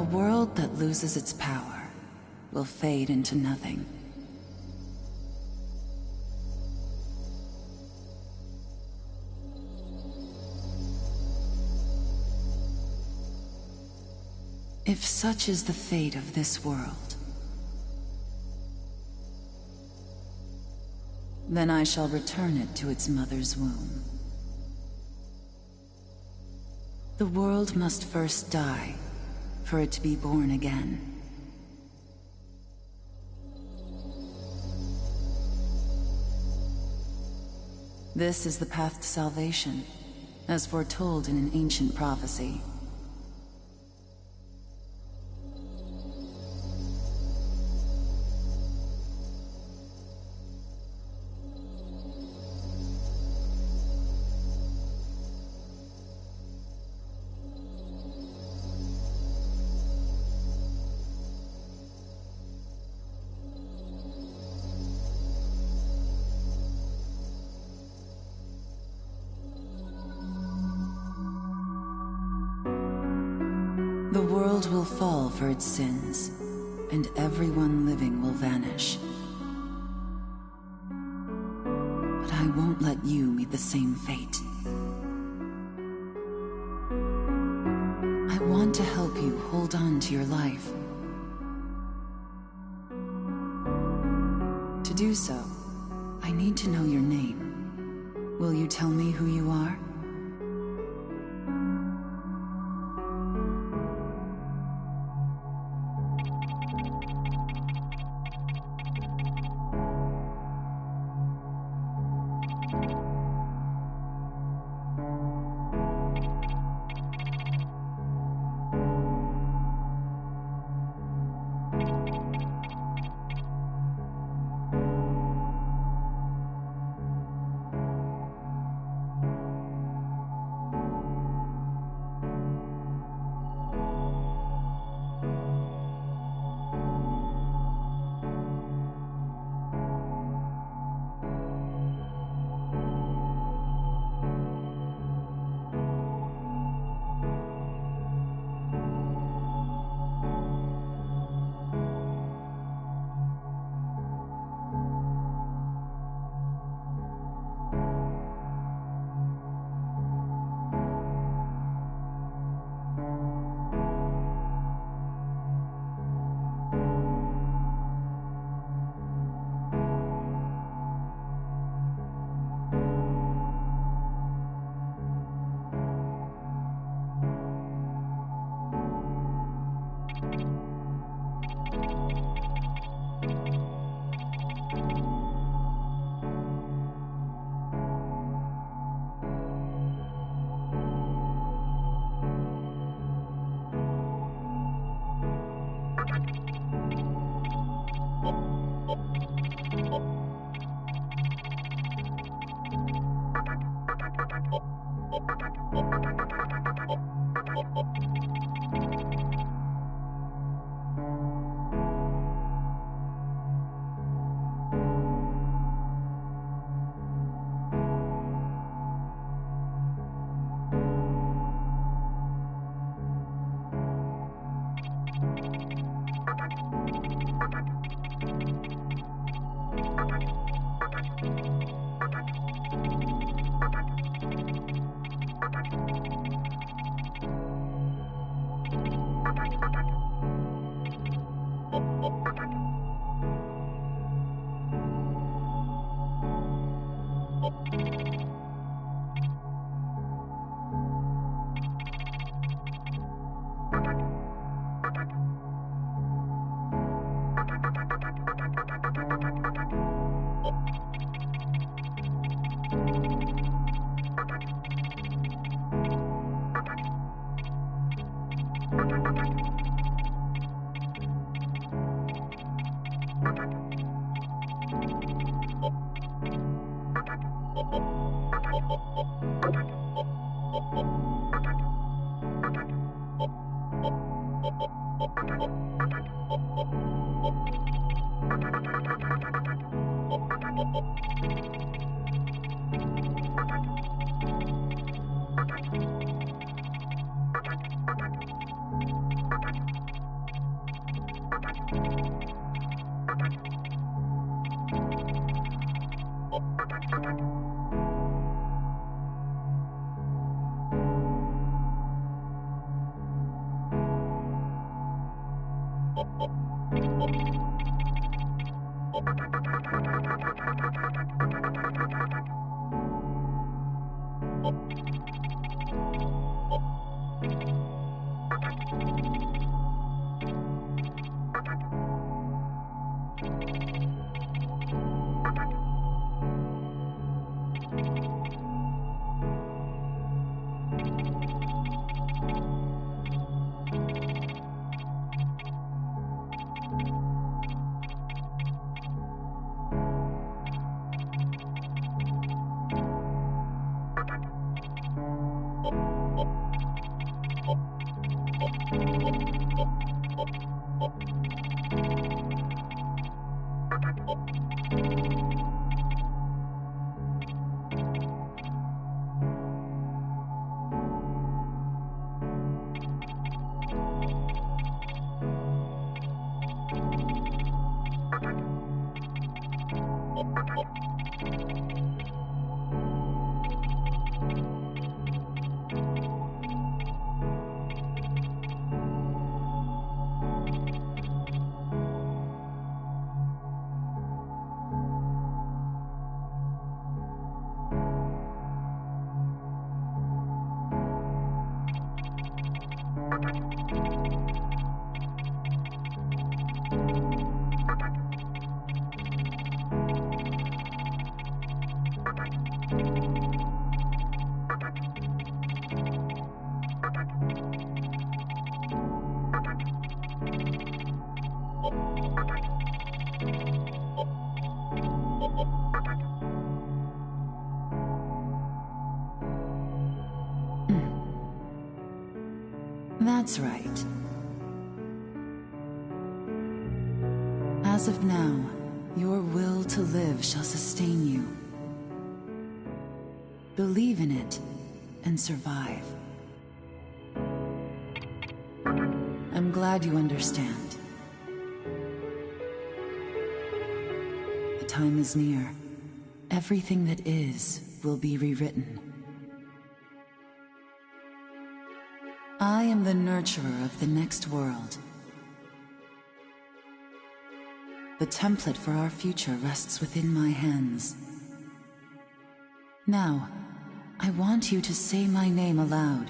world that loses its power will fade into nothing. If such is the fate of this world, then I shall return it to its mother's womb. The world must first die for it to be born again. This is the path to salvation, as foretold in an ancient prophecy. The world will fall for its sins, and everyone living will vanish. But I won't let you meet the same fate. I want to help you hold on to your life. To do so, I need to know your name. Will you tell me who you are? That's right. As of now, your will to live shall sustain you. Believe in it and survive. I'm glad you understand. The time is near. Everything that is will be rewritten. I am the nurturer of the next world. The template for our future rests within my hands. Now, I want you to say my name aloud.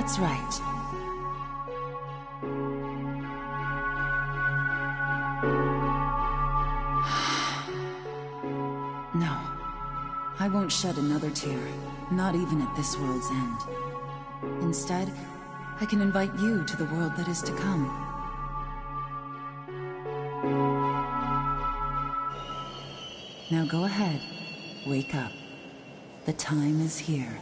That's right. No, I won't shed another tear, not even at this world's end. Instead, I can invite you to the world that is to come. Now go ahead. Wake up. The time is here.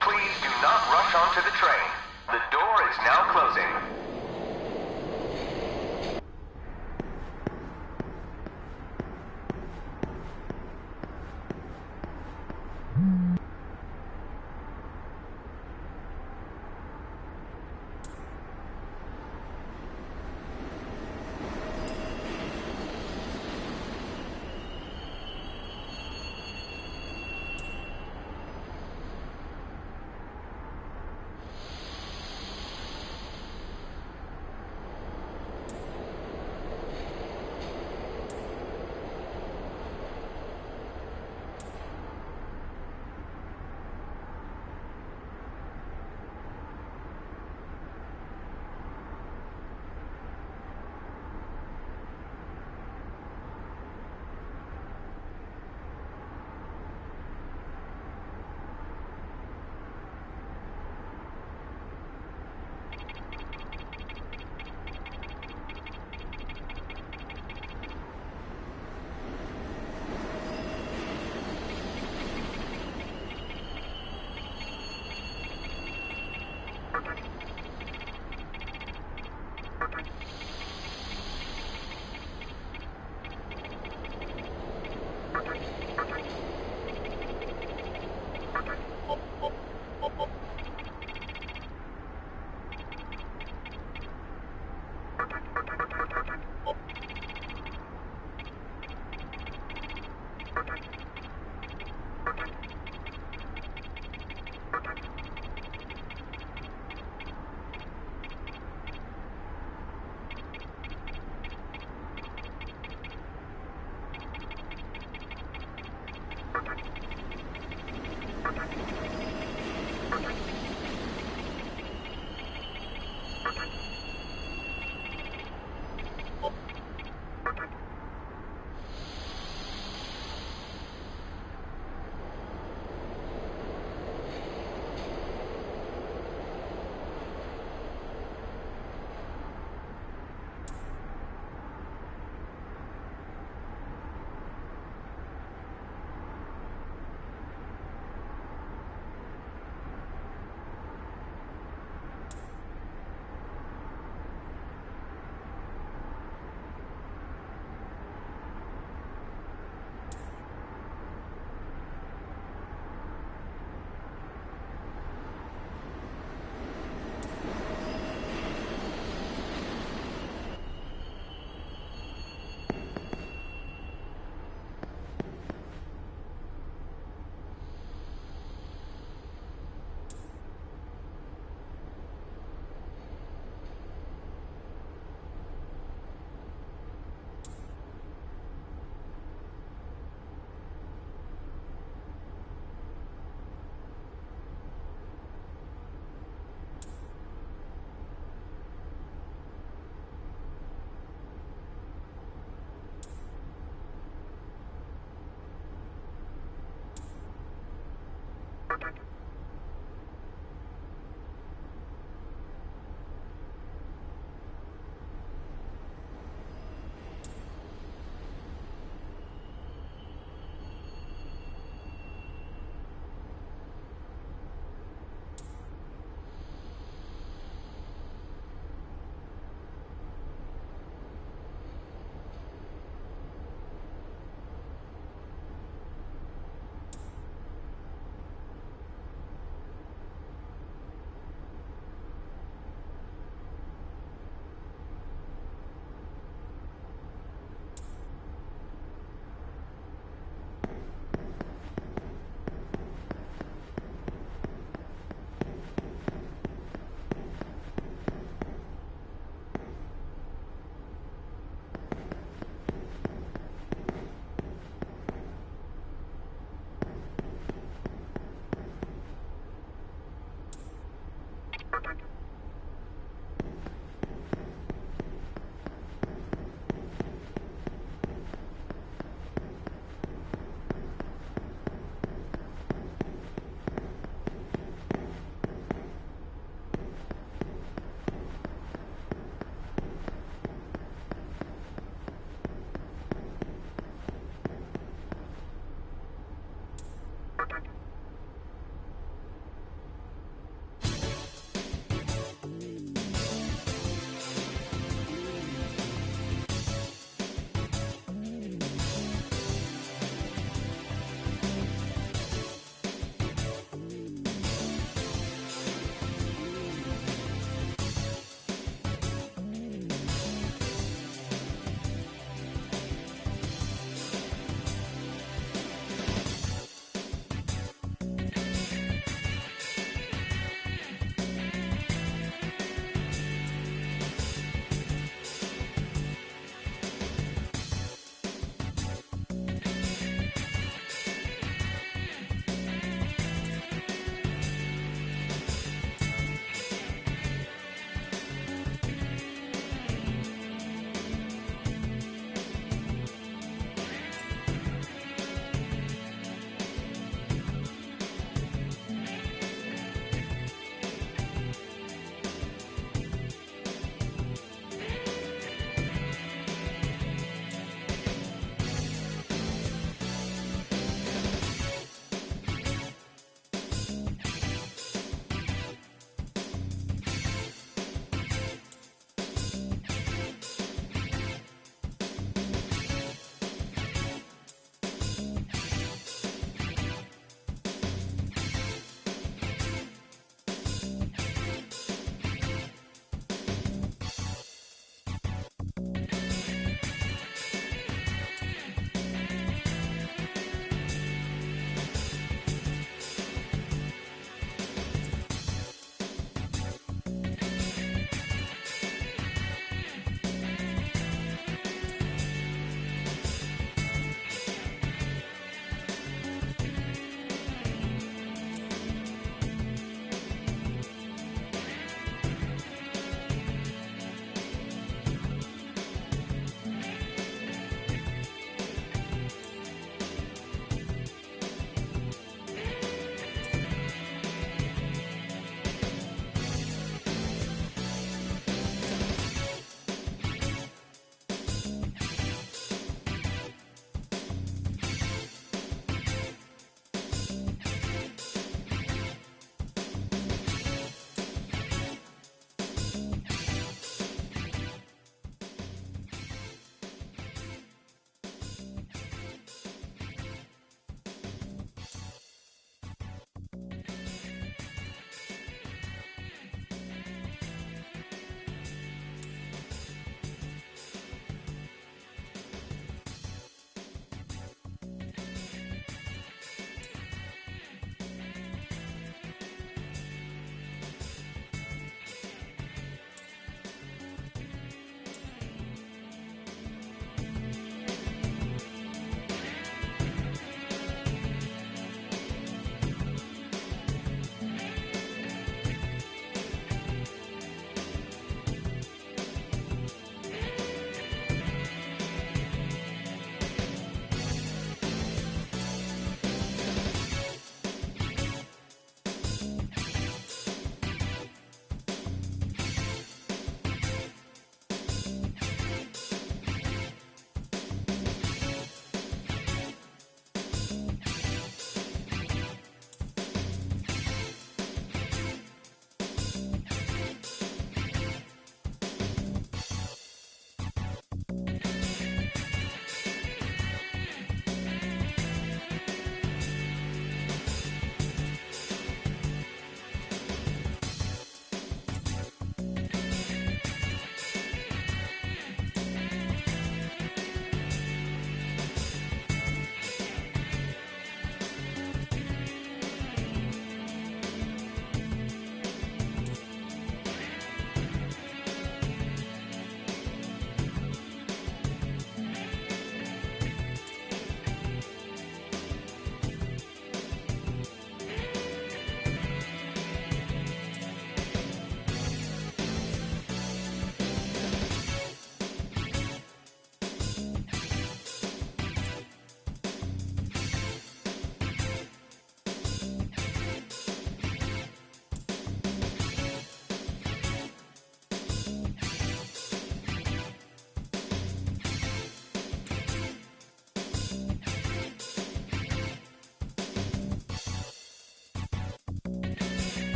Please do not rush onto the train. The door is now closing.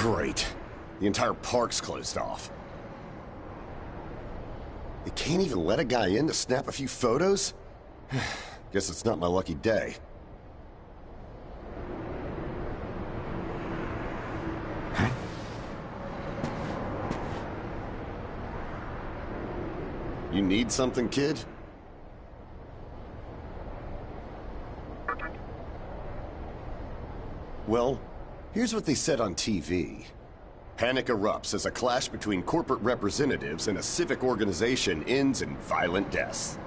Great. The entire park's closed off. They can't even let a guy in to snap a few photos? Guess it's not my lucky day. You need something, kid? Well, here's what they said on TV. Panic erupts as a clash between corporate representatives and a civic organization ends in violent deaths.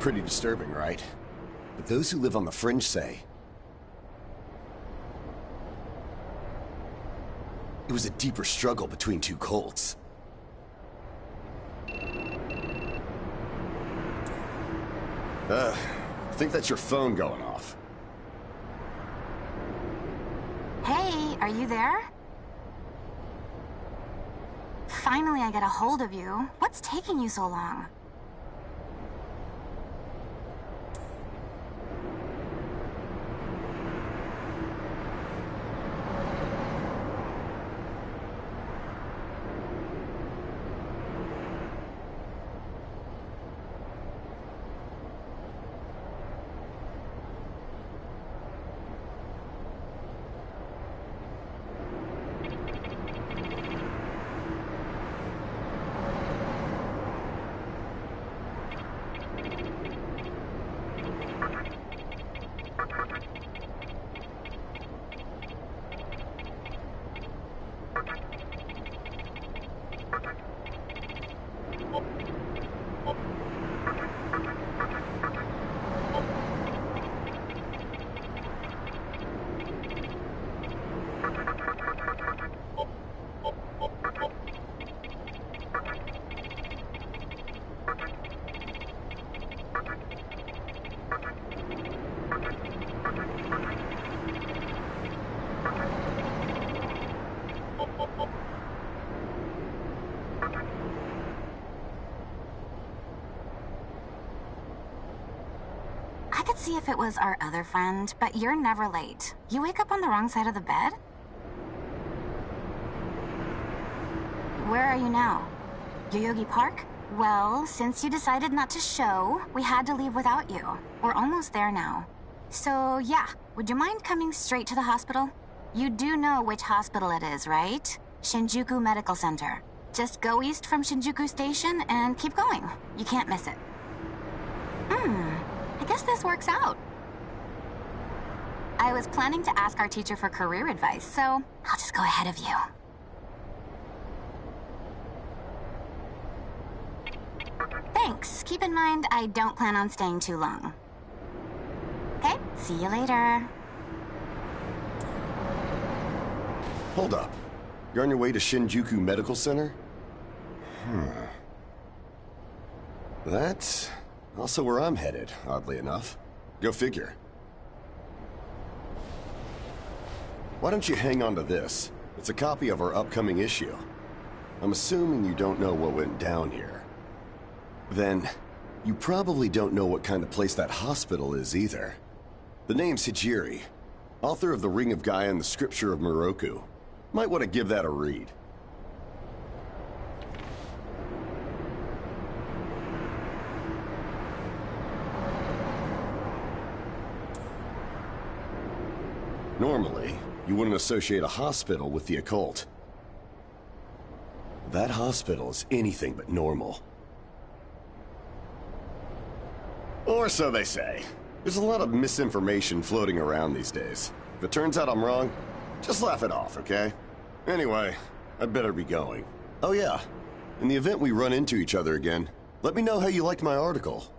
Pretty disturbing, right? But those who live on the fringe say it was a deeper struggle between two cults. I think that's your phone going off. Hey, are you there? Finally, I get a hold of you. What's taking you so long? I could see if it was our other friend, but you're never late. You wake up on the wrong side of the bed? Where are you now? Yoyogi Park? Well, since you decided not to show, we had to leave without you. We're almost there now. So, yeah, would you mind coming straight to the hospital? You do know which hospital it is, right? Shinjuku Medical Center. Just go east from Shinjuku Station and keep going. You can't miss it. I guess this works out. I was planning to ask our teacher for career advice, so I'll just go ahead of you. Thanks. Keep in mind, I don't plan on staying too long. Okay, see you later. Hold up. You're on your way to Shinjuku Medical Center? That's also where I'm headed, oddly enough. Go figure. Why don't you hang on to this? It's a copy of our upcoming issue. I'm assuming you don't know what went down here. Then, you probably don't know what kind of place that hospital is either. The name's Hijiri, author of The Ring of Gaia and the Scripture of Moroku. Might want to give that a read. Normally, you wouldn't associate a hospital with the occult. That hospital is anything but normal. Or so they say. There's a lot of misinformation floating around these days. If it turns out I'm wrong, just laugh it off, okay? Anyway, I'd better be going. Oh yeah, in the event we run into each other again, let me know how you liked my article.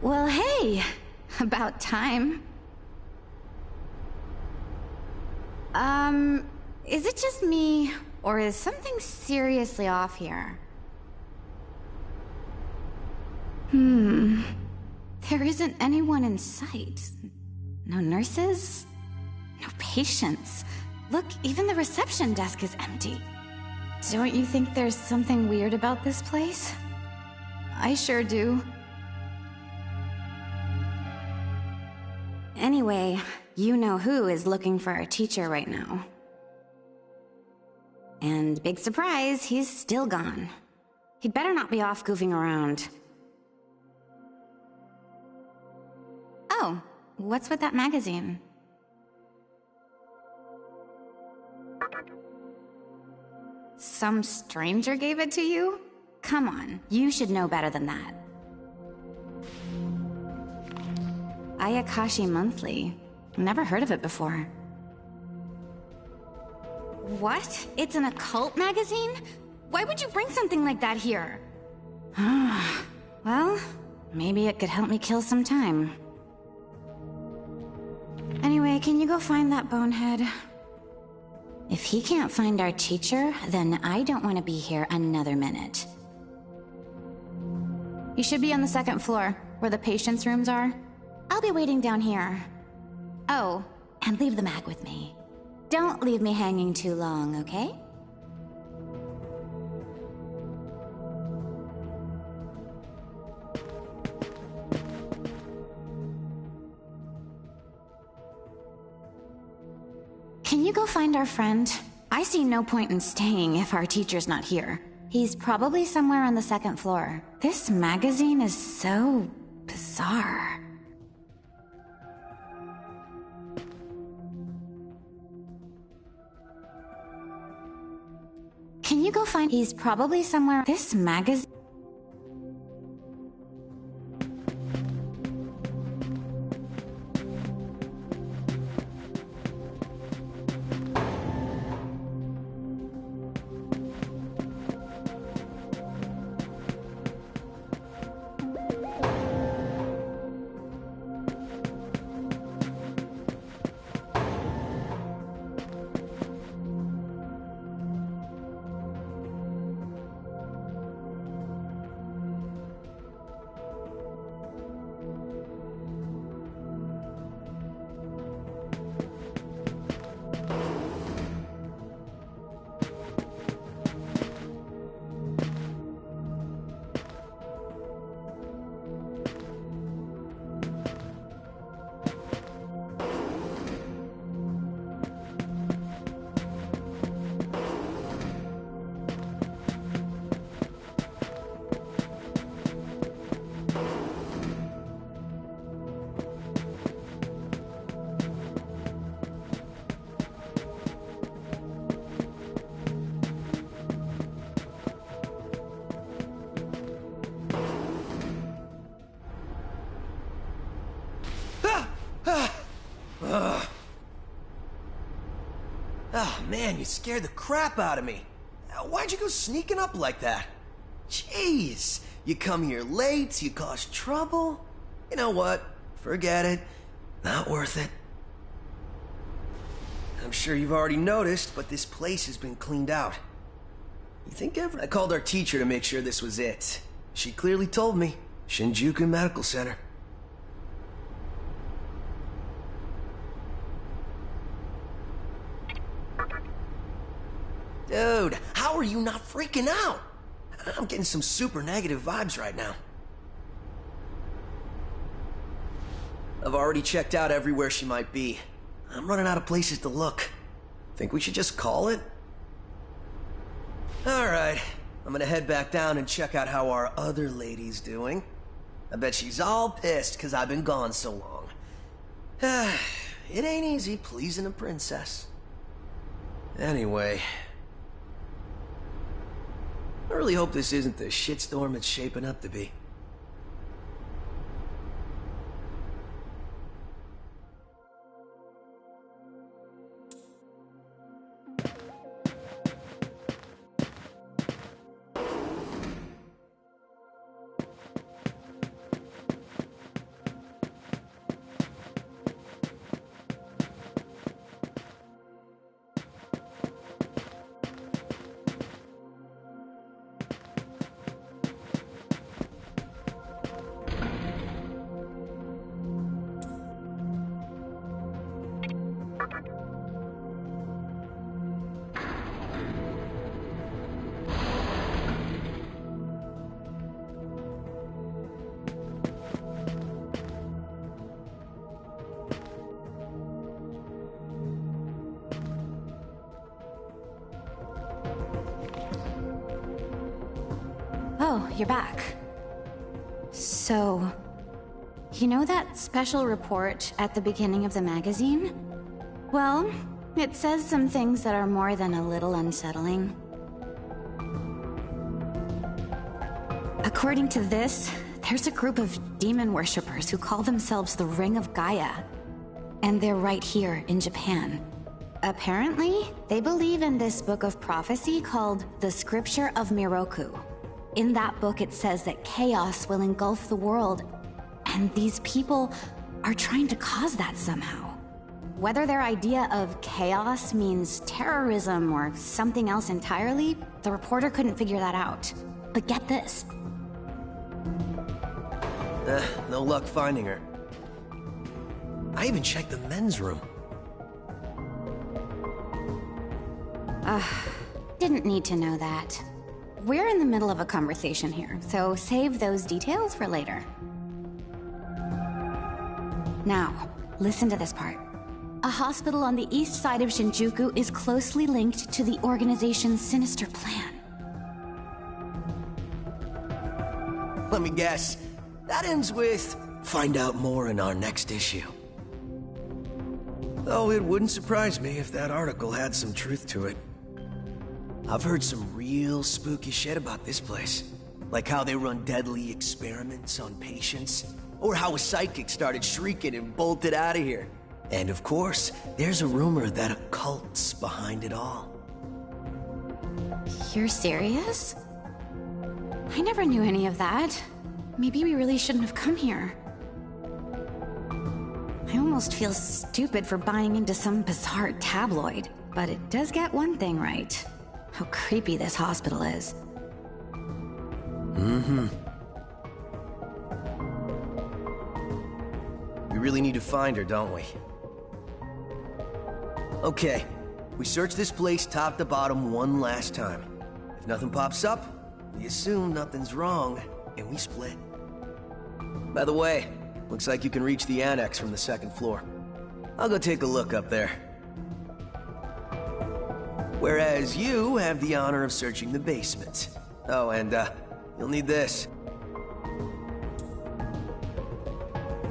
Well, hey, about time. Is it just me, or is something seriously off here? There isn't anyone in sight. No nurses? No patients. Look, even the reception desk is empty. Don't you think there's something weird about this place? I sure do. Anyway, you know who is looking for our teacher right now. And big surprise, he's still gone. He'd better not be off goofing around. Oh, what's with that magazine? Some stranger gave it to you? Come on, you should know better than that. Ayakashi Monthly. Never heard of it before. What? It's an occult magazine? Why would you bring something like that here? Well, maybe it could help me kill some time. Anyway, can you go find that bonehead? If he can't find our teacher, then I don't want to be here another minute. You should be on the second floor, where the patients' rooms are. I'll be waiting down here. Oh, and leave the mag with me. Don't leave me hanging too long, okay? Can you go find our friend? I see no point in staying if our teacher's not here. He's probably somewhere on the second floor. This magazine is so bizarre. Can you go find... He's probably somewhere... This magazine... Oh man, you scared the crap out of me. Why'd you go sneaking up like that? Jeez, you come here late, you cause trouble. You know what? Forget it. Not worth it. I'm sure you've already noticed, but this place has been cleaned out. You think ever? I called our teacher to make sure this was it. She clearly told me. Shinjuku Medical Center. Dude, how are you not freaking out? I'm getting some super negative vibes right now. I've already checked out everywhere she might be. I'm running out of places to look. Think we should just call it? Alright, I'm gonna head back down and check out how our other lady's doing. I bet she's all pissed because I've been gone so long. It ain't easy pleasing a princess. Anyway... I really hope this isn't the shitstorm it's shaping up to be. Oh, you're back. So, you know that special report at the beginning of the magazine? Well, it says some things that are more than a little unsettling. According to this, there's a group of demon worshippers who call themselves the Ring of Gaia. And they're right here in Japan. Apparently, they believe in this book of prophecy called the Scripture of Miroku. In that book, it says that chaos will engulf the world, and these people are trying to cause that somehow. Whether their idea of chaos means terrorism or something else entirely, the reporter couldn't figure that out. But get this. No luck finding her. I even checked the men's room. Didn't need to know that. We're in the middle of a conversation here, so save those details for later. Now, listen to this part. A hospital on the east side of Shinjuku is closely linked to the organization's sinister plan. Let me guess. That ends with, find out more in our next issue. Though it wouldn't surprise me if that article had some truth to it. I've heard some real spooky shit about this place. Like how they run deadly experiments on patients, or how a psychic started shrieking and bolted out of here. And of course, there's a rumor that a cult's behind it all. You're serious? I never knew any of that. Maybe we really shouldn't have come here. I almost feel stupid for buying into some bizarre tabloid, but it does get one thing right. How creepy this hospital is. We really need to find her, don't we? Okay, we search this place top to bottom one last time. If nothing pops up, we assume nothing's wrong, and we split. By the way, looks like you can reach the annex from the second floor. I'll go take a look up there. Whereas you have the honor of searching the basement. Oh, and you'll need this.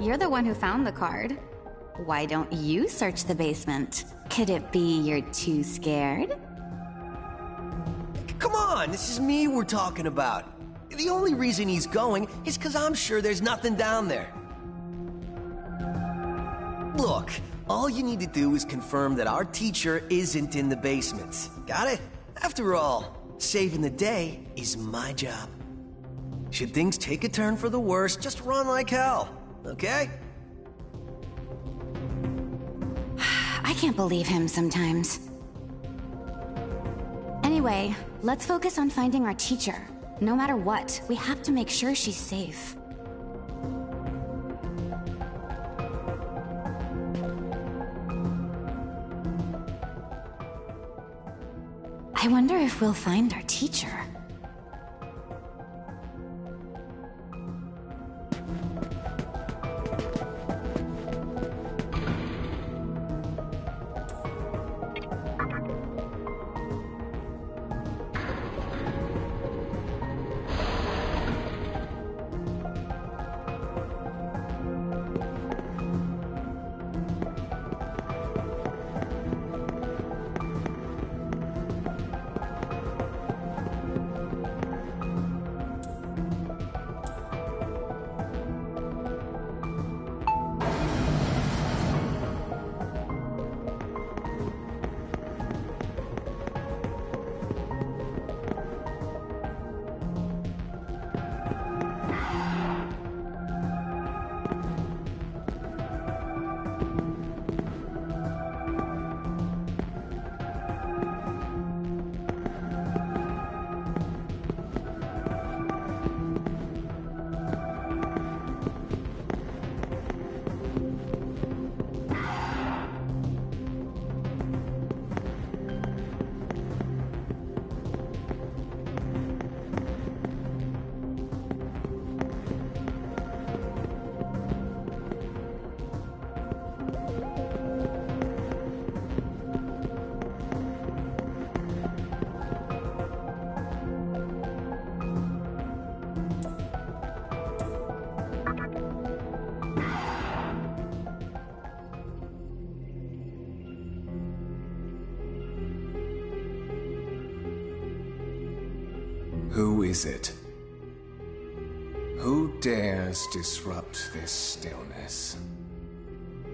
You're the one who found the card. Why don't you search the basement? Could it be you're too scared? Come on, this is me we're talking about. The only reason he's going is because I'm sure there's nothing down there. Look, all you need to do is confirm that our teacher isn't in the basement. Got it? After all, saving the day is my job. Should things take a turn for the worse, just run like hell, okay? I can't believe him sometimes. Anyway, let's focus on finding our teacher. No matter what, we have to make sure she's safe. I wonder if we'll find our teacher. Who is it? Who dares disrupt this stillness?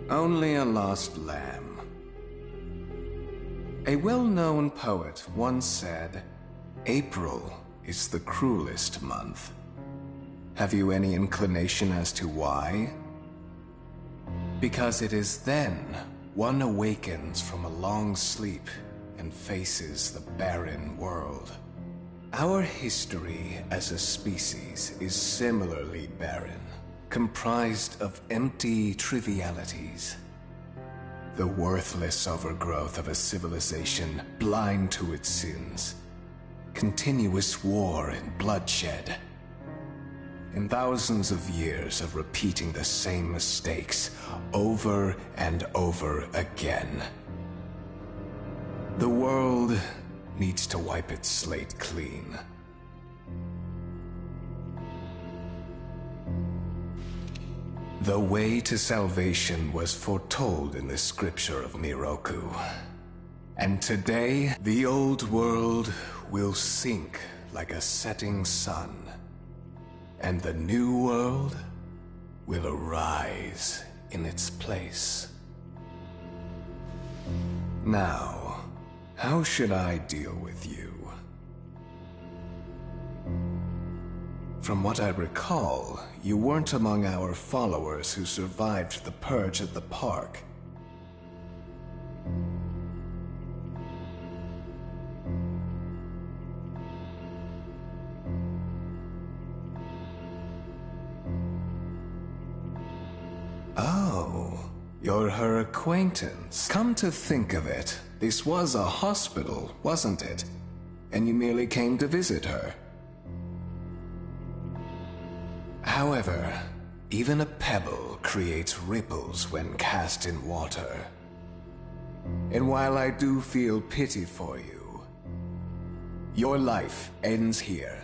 Only a lost lamb. A well-known poet once said, "April is the cruelest month." Have you any inclination as to why? Because it is then one awakens from a long sleep and faces the barren world. Our history as a species is similarly barren, comprised of empty trivialities. The worthless overgrowth of a civilization blind to its sins. Continuous war and bloodshed. And thousands of years of repeating the same mistakes over and over again. The world needs to wipe its slate clean. The way to salvation was foretold in the scripture of Miroku. And today, the old world will sink like a setting sun. And the new world will arise in its place. Now, how should I deal with you? From what I recall, you weren't among our followers who survived the purge at the park. Oh, you're her acquaintance. Come to think of it, this was a hospital, wasn't it? And you merely came to visit her. However, even a pebble creates ripples when cast in water. And while I do feel pity for you, your life ends here.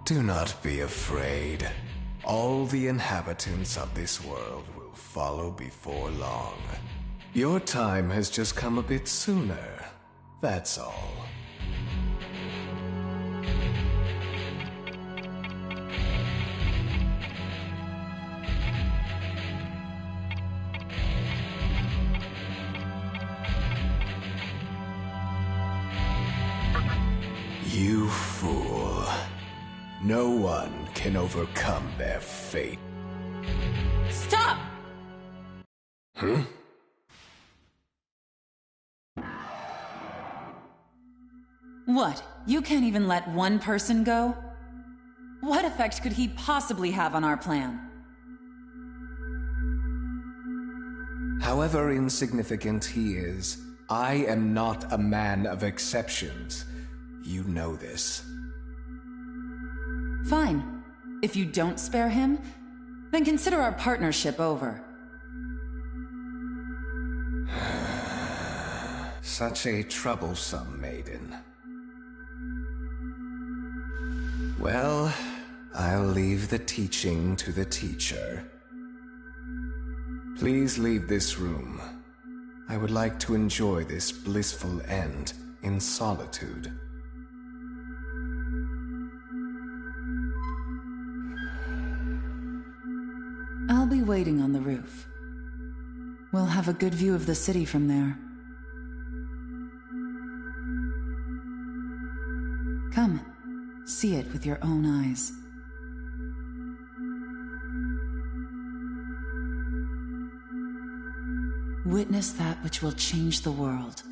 Do not be afraid. All the inhabitants of this world will follow before long. Your time has just come a bit sooner, that's all. You fool. No one can overcome their fate. Stop! Huh? What? You can't even let one person go? What effect could he possibly have on our plan? However insignificant he is, I am not a man of exceptions. You know this. Fine. If you don't spare him, then consider our partnership over. Such a troublesome maiden. Well, I'll leave the teaching to the teacher. Please leave this room. I would like to enjoy this blissful end in solitude. I'll be waiting on the roof. We'll have a good view of the city from there. Come, see it with your own eyes. Witness that which will change the world.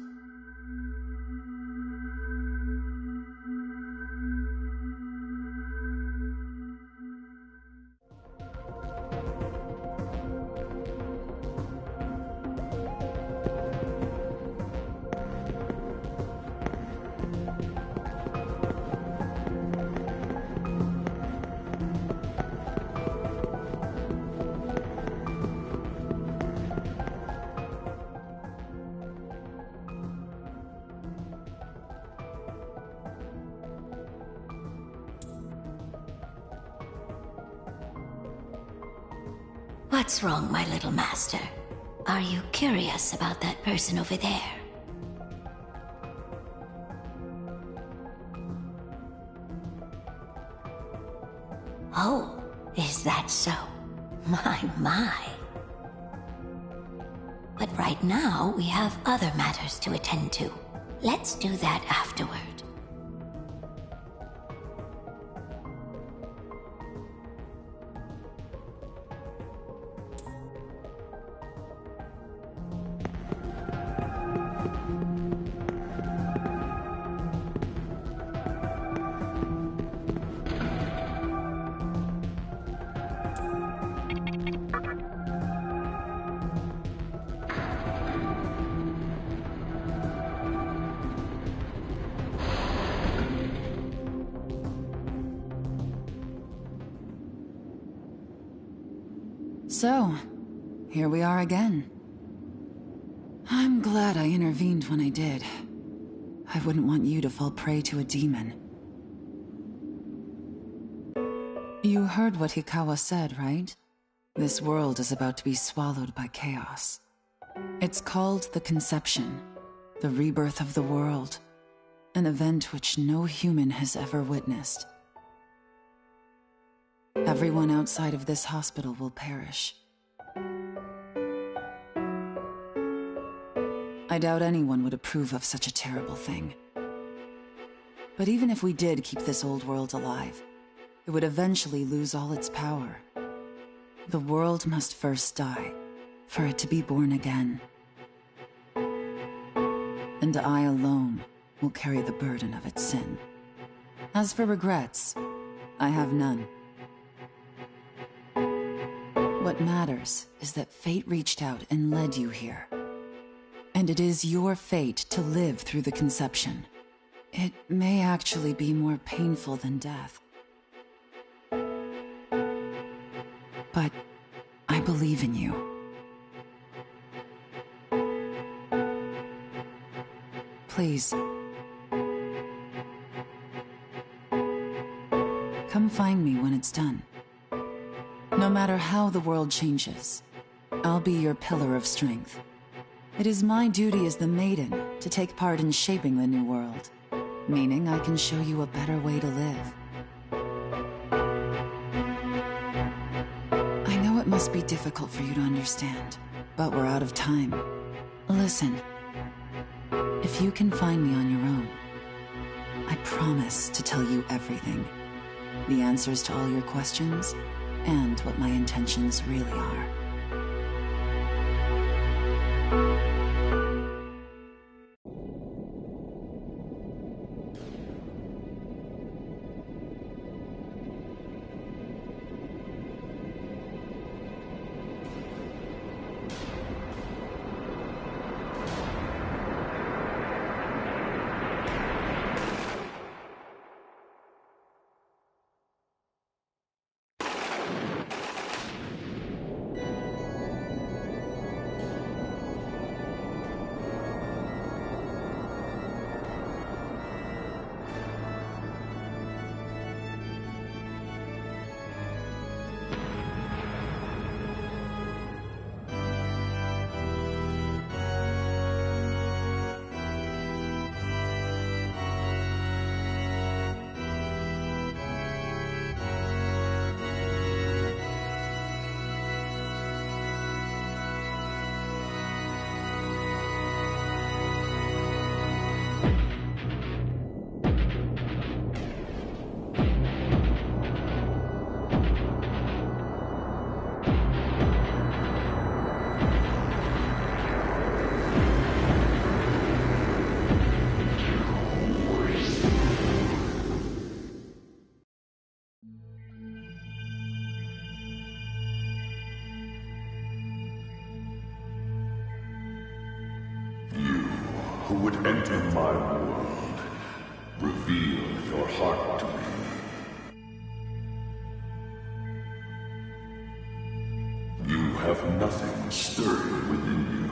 What's wrong, my little master? Are you curious about that person over there? Oh, is that so? My. But right now, we have other matters to attend to. Let's do that afterward. So, here we are again. I'm glad I intervened when I did. I wouldn't want you to fall prey to a demon. You heard what Hikawa said, right? This world is about to be swallowed by chaos. It's called the Conception, the rebirth of the world, an event which no human has ever witnessed. Everyone outside of this hospital will perish. I doubt anyone would approve of such a terrible thing. But even if we did keep this old world alive, it would eventually lose all its power. The world must first die, for it to be born again. And I alone will carry the burden of its sin. As for regrets, I have none. What matters is that fate reached out and led you here. And it is your fate to live through the conception. It may actually be more painful than death. But I believe in you. Please. Come find me when it's done. No matter how the world changes, I'll be your pillar of strength. It is my duty as the Maiden to take part in shaping the new world, meaning I can show you a better way to live. I know it must be difficult for you to understand, but we're out of time. Listen, if you can find me on your own, I promise to tell you everything. The answers to all your questions, and what my intentions really are. Who would enter my world, reveal your heart to me. You have nothing stirring within you,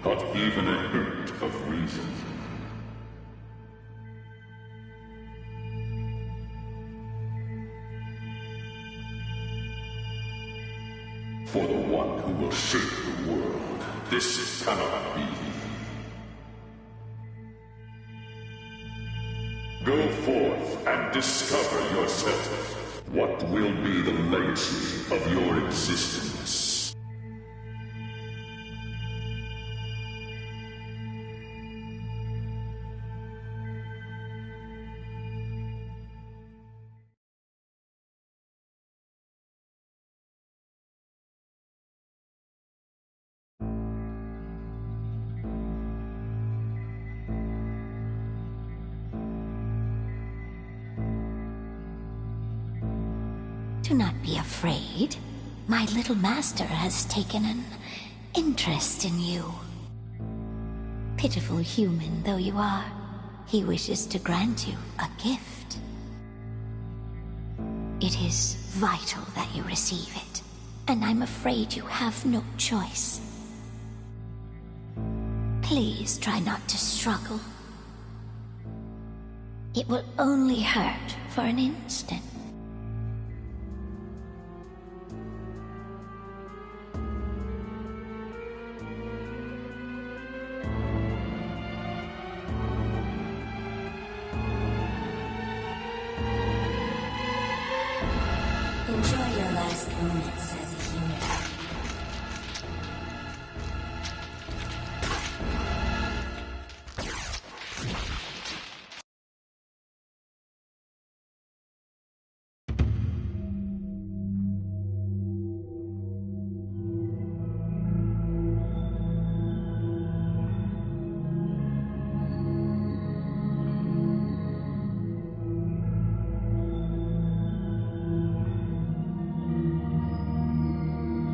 not even a hint of reason. For the one who will shape the world, this cannot be. Go forth and discover yourself. What will be the legacy of your existence? Do not be afraid. My little master has taken an interest in you. Pitiful human though you are, he wishes to grant you a gift. It is vital that you receive it, and I'm afraid you have no choice. Please try not to struggle. It will only hurt for an instant. Enjoy your last moments as a human.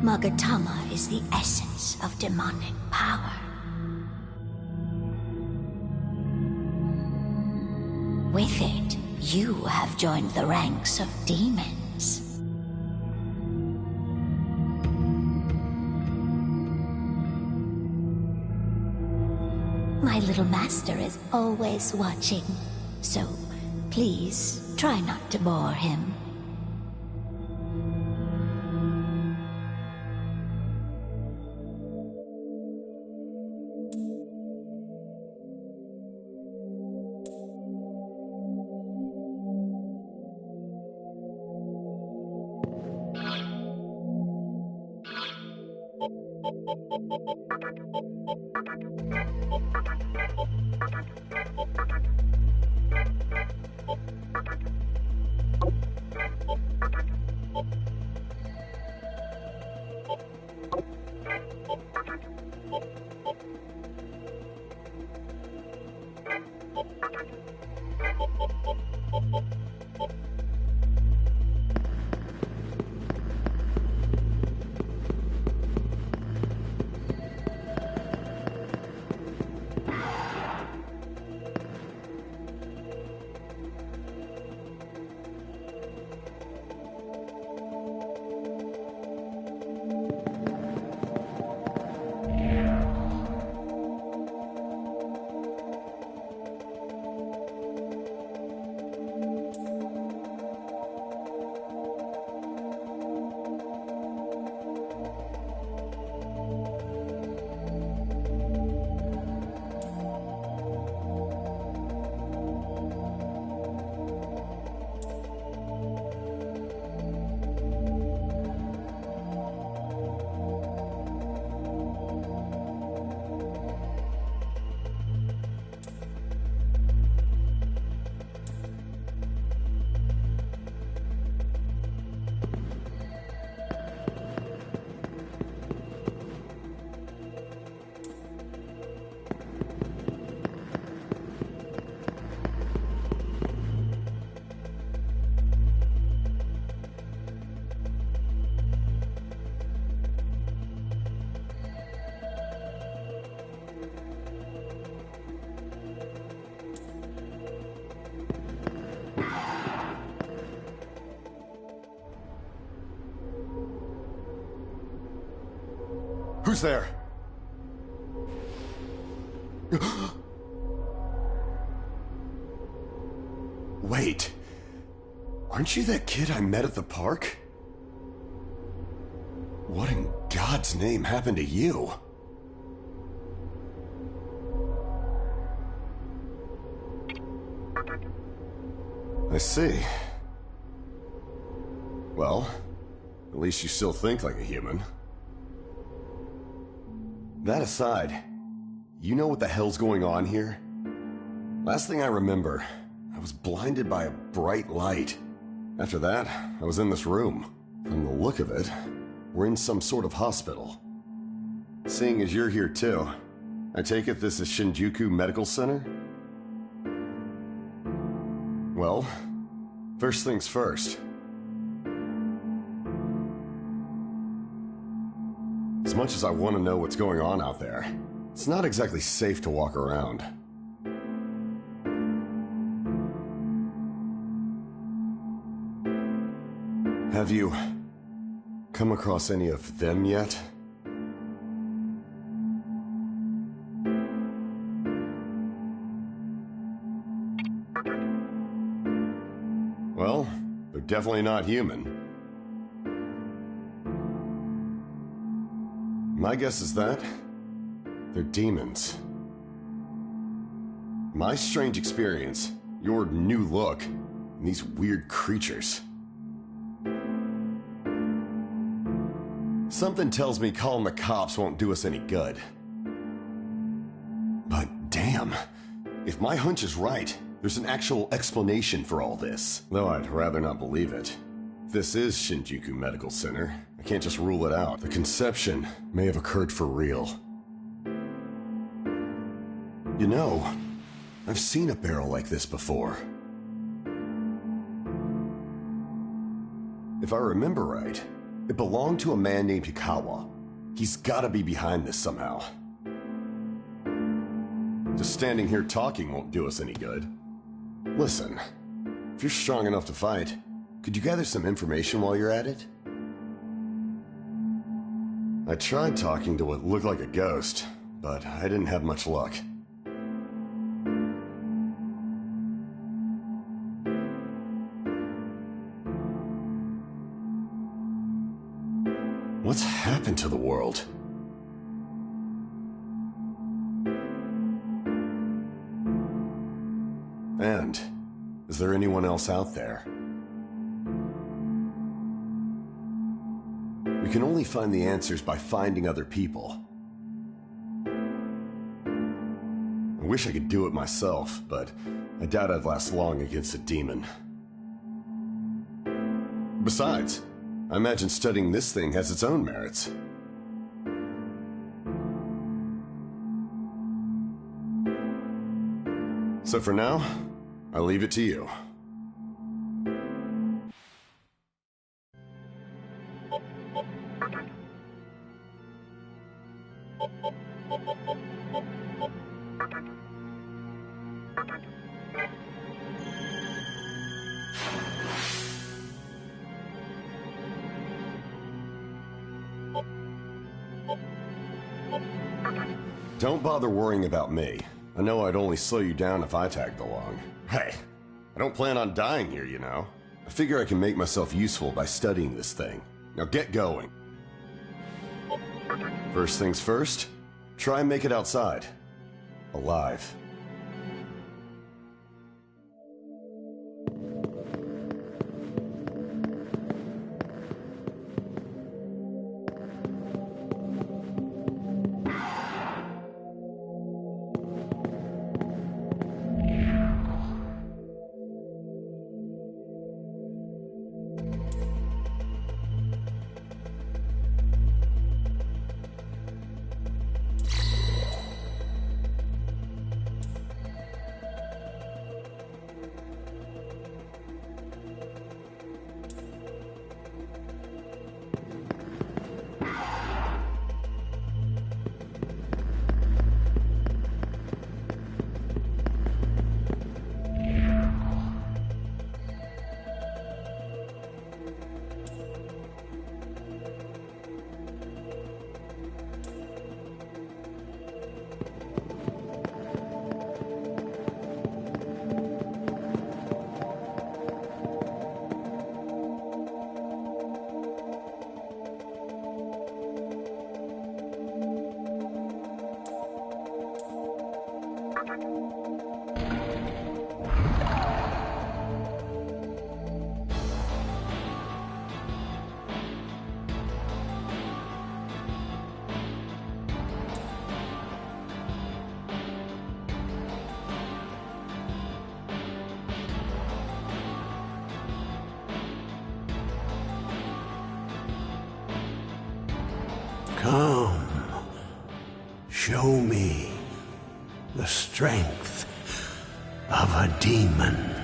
Magatama is the essence of demonic power. With it, you have joined the ranks of demons. My little master is always watching, so please try not to bore him. Who's there? Wait. Aren't you that kid I met at the park? What in God's name happened to you? I see. Well, at least you still think like a human. That aside, you know what the hell's going on here? Last thing I remember, I was blinded by a bright light. After that, I was in this room. From the look of it, we're in some sort of hospital. Seeing as you're here too, I take it this is Shinjuku Medical Center? Well, first things first. As much as I want to know what's going on out there, it's not exactly safe to walk around. Have you come across any of them yet? Well, they're definitely not human. My guess is that they're demons. My strange experience, your new look, and these weird creatures. Something tells me calling the cops won't do us any good. But damn, if my hunch is right, there's an actual explanation for all this. Though I'd rather not believe it. If this is Shinjuku Medical Center, I can't just rule it out. The conception may have occurred for real. You know, I've seen a barrel like this before. If I remember right, it belonged to a man named Yukawa. He's gotta be behind this somehow. Just standing here talking won't do us any good. Listen, if you're strong enough to fight, could you gather some information while you're at it? I tried talking to what looked like a ghost, but I didn't have much luck. What's happened to the world? And is there anyone else out there? We can only find the answers by finding other people. I wish I could do it myself, but I doubt I'd last long against a demon. Besides, I imagine studying this thing has its own merits. So for now, I leave it to you. Don't bother worrying about me. I know I'd only slow you down if I tagged along. Hey, I don't plan on dying here, you know. I figure I can make myself useful by studying this thing. Now get going. First things first, try and make it outside. Alive. Come, show me the strength of a demon.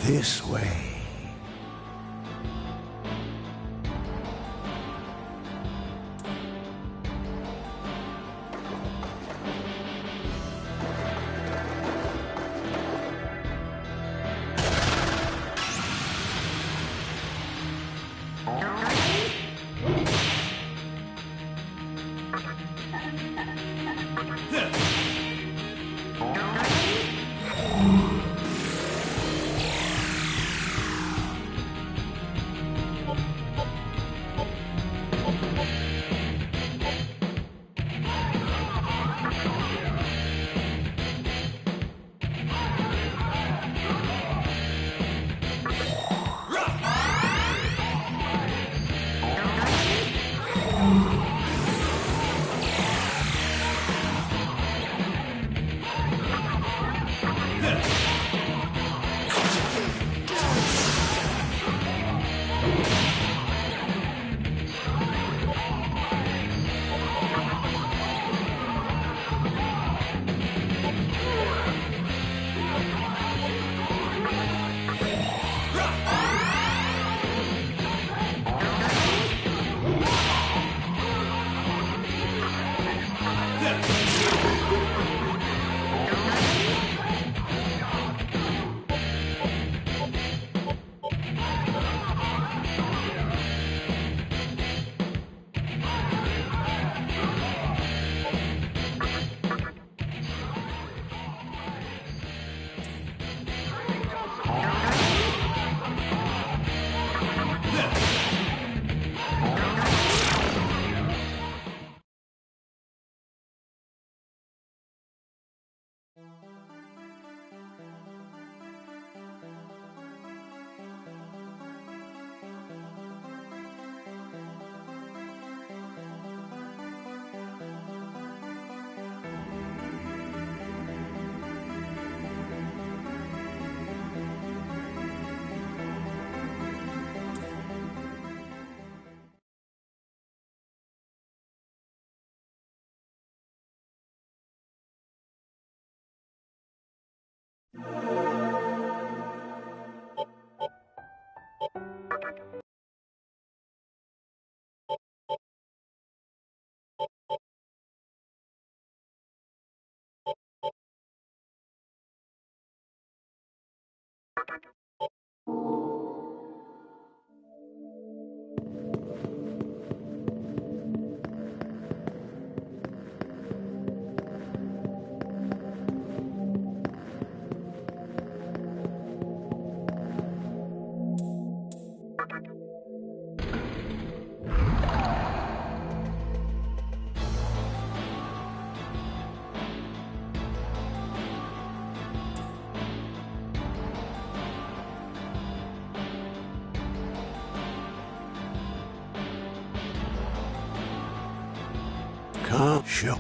This way. Come, show.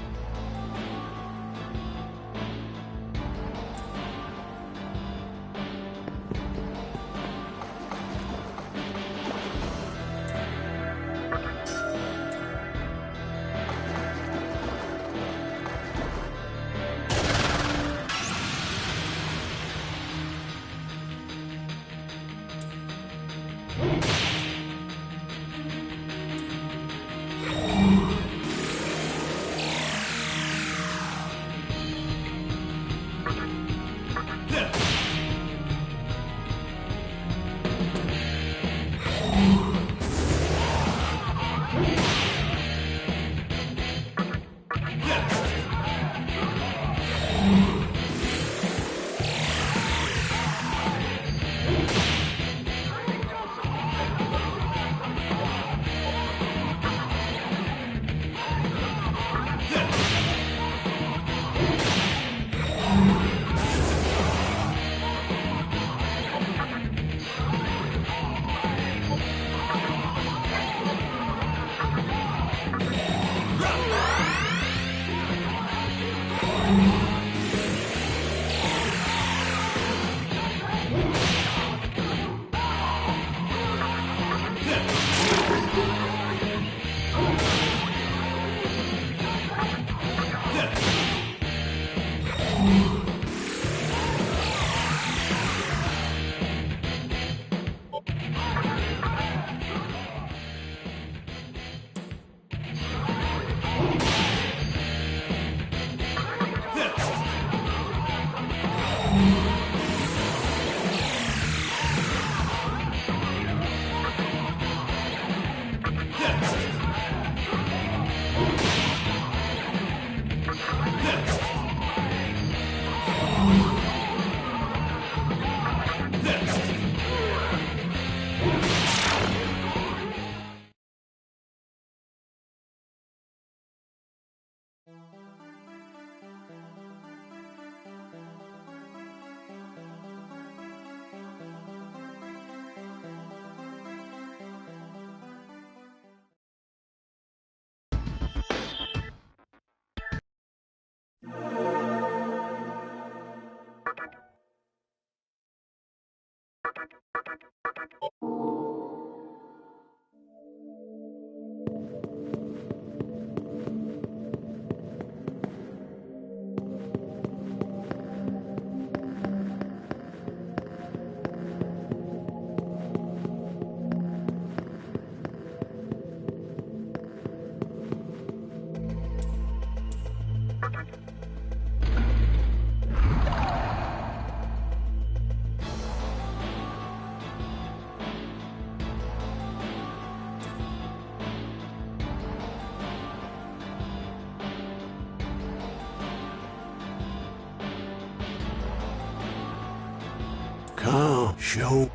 Come, show.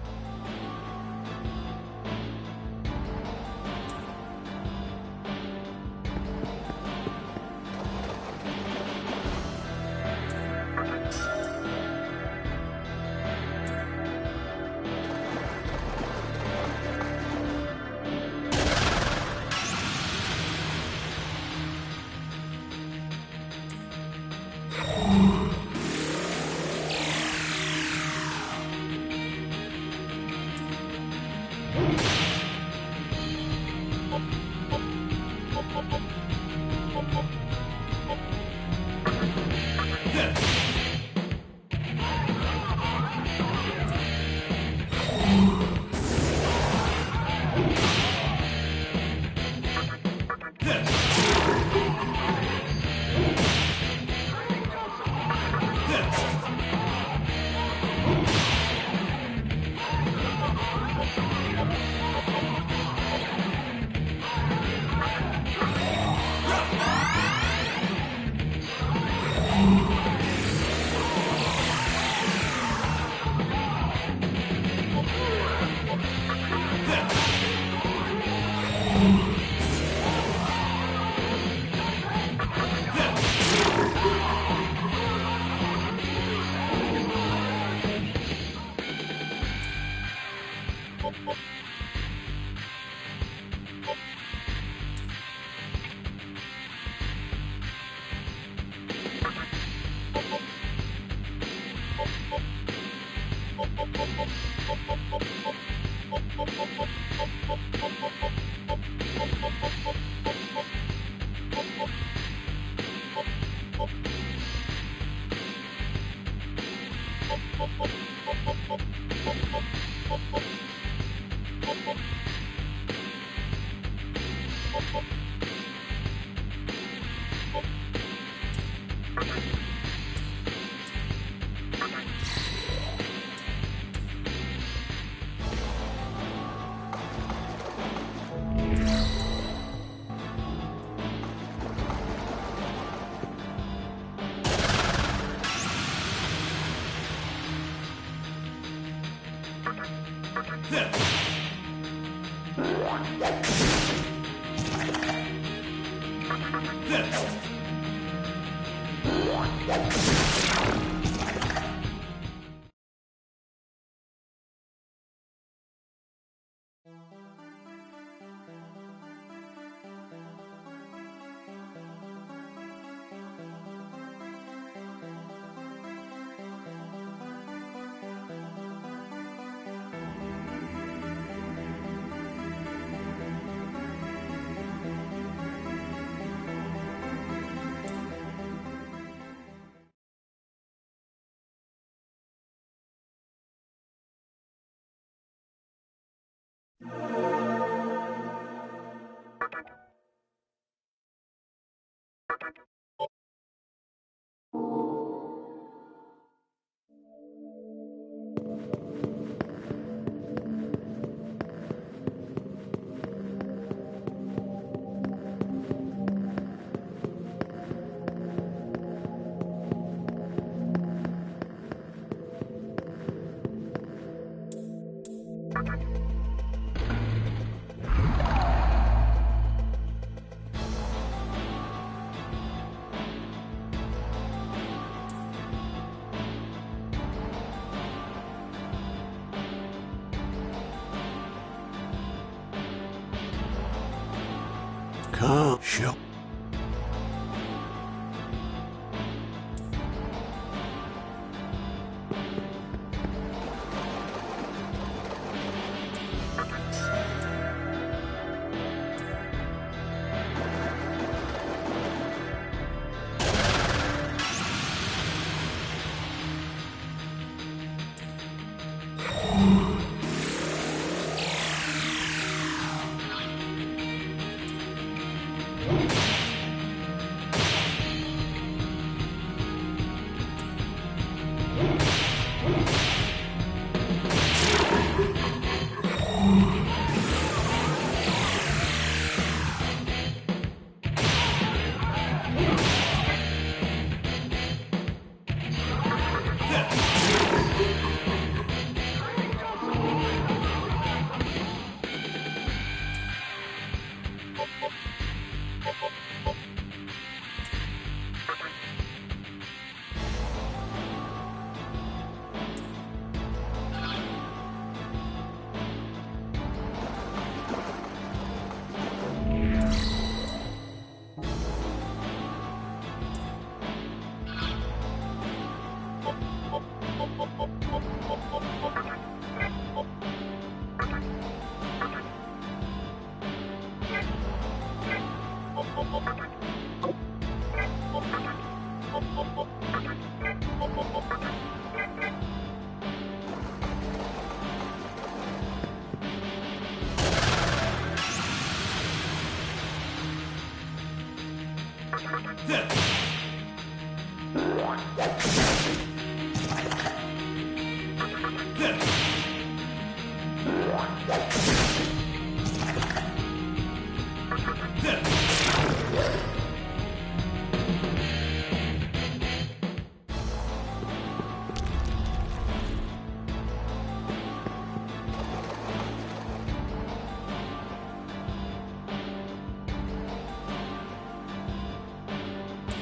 Come, show.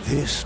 This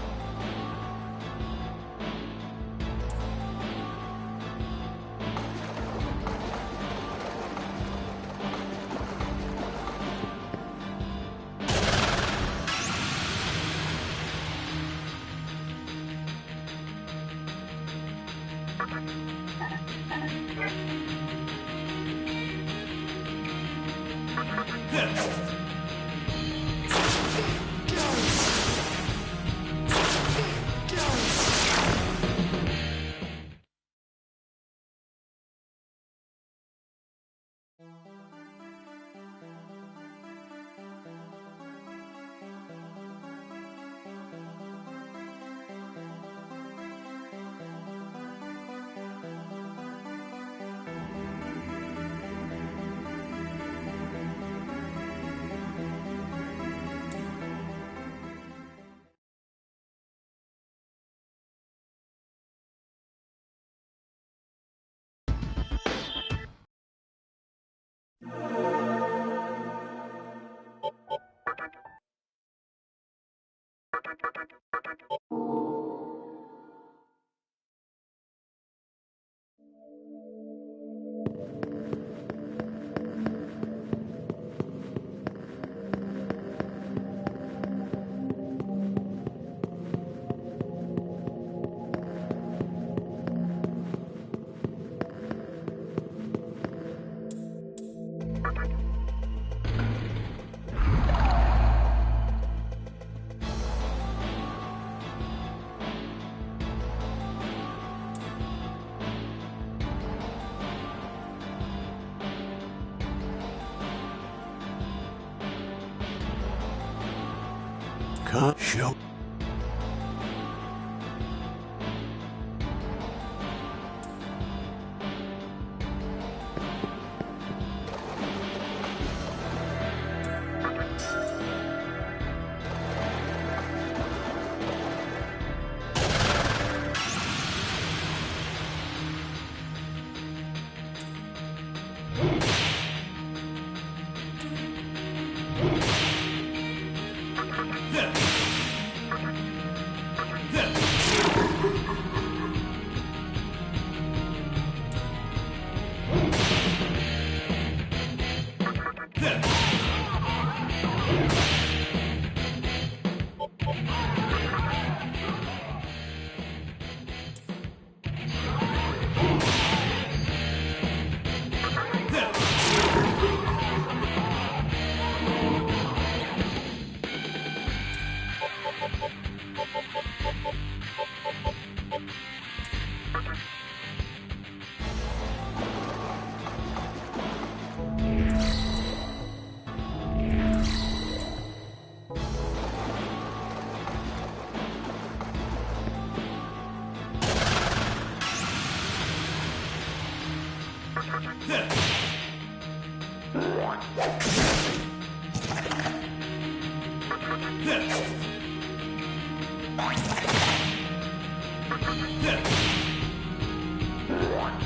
Can't show.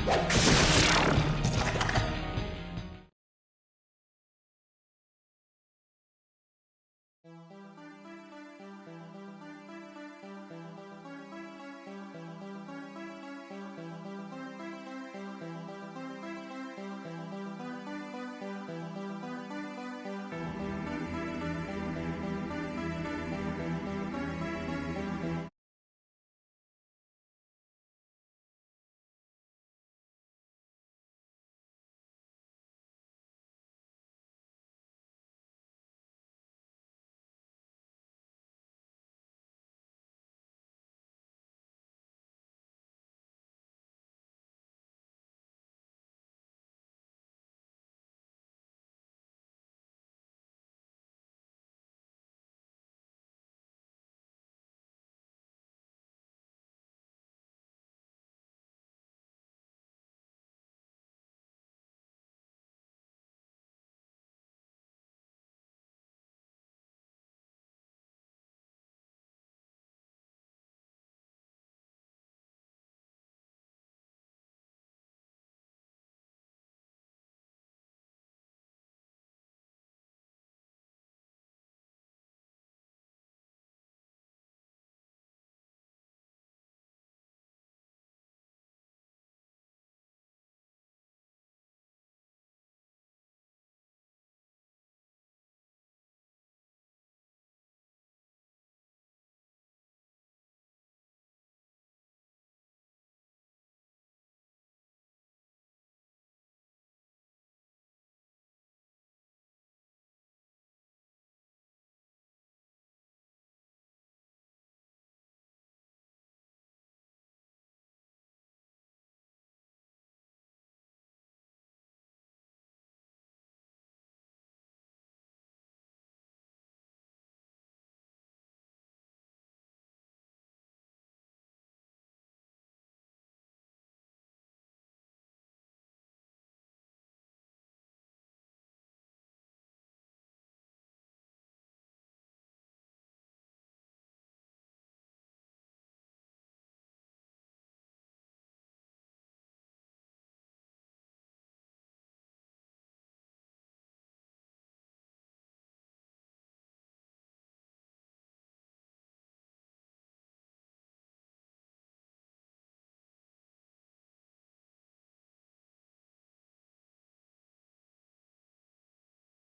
Yeah.